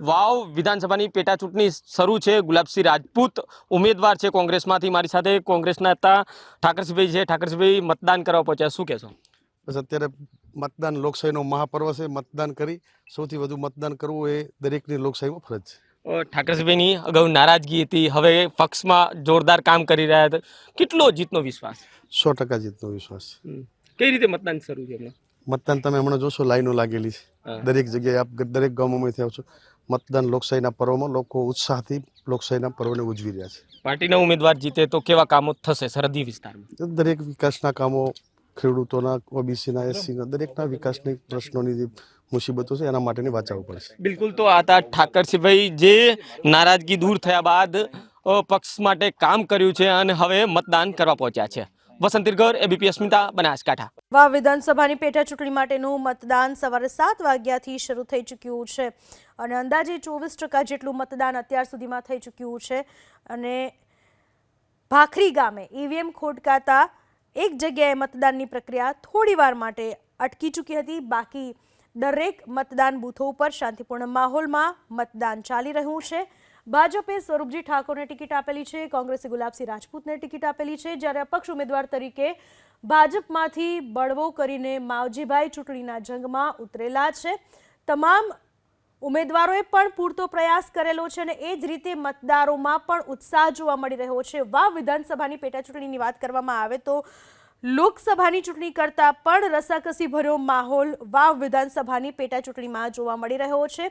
વાવ વિધાનસભાની પેટા ચૂંટણી શરૂ છે। ગુલાબસિંહ રાજપૂત ઉમેદવાર છે કોંગ્રેસમાંથી। મારી સાથે કોંગ્રેસના નેતા ઠાકરસિંહભાઈ છે। ઠાકરસિંહભાઈ, મતદાન કરવા પહોંચ્યા, શું કહેશો? બસ અત્યારે મતદાન લોકશાહીનો મહાપર્વ છે। મતદાન કરી સૌથી વધુ મતદાન કરવું એ દરેકની લોકશાહીમાં ફરજ છે। ઠાકરસિંહભાઈની અગાઉ નારાજગી હતી, હવે પક્ષમાં જોરદાર કામ કરી રહ્યા હતા, કેટલો જીતનો વિશ્વાસ? 100% જીતનો વિશ્વાસ છે। કઈ રીતે મતદાન શરૂ છે હમણાં? મતદાન તમે હમણાં જોશો, લાઈનો લાગેલી છે દરેક જગ્યાએ। આપ દરેક ગામોમાંથી આવશો, મતદાન લોકશાહીના પર્વમાં લોકો ઉત્સાહથી લોકશાહીના પર્વને ઉજવી રહ્યા છે। પાર્ટીના ઉમેદવાર જીતે તો કેવા કામો થશે સરહદી વિસ્તારમાં? દરેક વિકાસના કામો, ખેડૂતોના, ઓબીસીના, એસસીના દરેકના વિકાસની પ્રશ્નોની જે મુસીબતો છે એના માટેની વાચાવવું પડશે। બિલકુલ, તો આ હતા ઠાકરસિંહભાઈ, જે નારાજગી દૂર થયા બાદ પક્ષ માટે કામ કર્યું છે અને હવે મતદાન કરવા પહોંચ્યા છે। વસંત તિરગર, એબીપી અસ્મિતા, બનાસકાંઠા। વાવ વિધાનસભાની પેટા ચૂંટણી માટેનું મતદાન સવારે 7 વાગ્યાથી શરૂ થઈ ચૂક્યું છે અને અંદાજે 24% જેટલું મતદાન અત્યાર સુધીમાં થઈ ચૂક્યું છે અને ભાખરી ગામે ઈવીએમ ખોટકાતા એક જગ્યાએ મતદાનની પ્રક્રિયા થોડીવાર માટે અટકી ચૂકી હતી। બાકી દરેક મતદાન બૂથો ઉપર શાંતિપૂર્ણ માહોલમાં મતદાન ચાલી રહ્યું છે। ભાજપે સ્વરૂપજી ઠાકોરને ટિકિટ આપેલી છે, કોંગ્રેસે ગુલાબસિંહ રાજપૂતને ટિકિટ આપેલી છે, જ્યારે અપક્ષ ઉમેદવાર તરીકે ભાજપમાંથી બળવો કરીને માવજીભાઈ ચૂંટણીના જંગમાં ઉતરેલા છે। તમામ ઉમેદવારોએ પણ પૂરતો પ્રયાસ કરેલો છે અને એ જ રીતે મતદારોમાં પણ ઉત્સાહ જોવા મળી રહ્યો છે। વાવ વિધાનસભાની પેટા ચૂંટણીની વાત કરવામાં આવે તો લોકસભાની ચૂંટણી કરતાં પણ રસાકસી ભર્યો માહોલ વાવ વિધાનસભાની પેટા ચૂંટણીમાં જોવા મળી રહ્યો છે।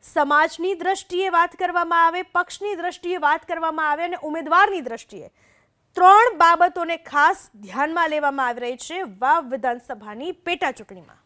સમાજની દ્રષ્ટિએ વાત કરવામાં આવે, પક્ષની દ્રષ્ટિએ વાત કરવામાં આવે અને ઉમેદવારની દ્રષ્ટિએ 3 બાબતોને ખાસ ધ્યાનમાં લેવામાં આવી રહી છે વાવ વિધાનસભાની પેટા ચૂંટણીમાં।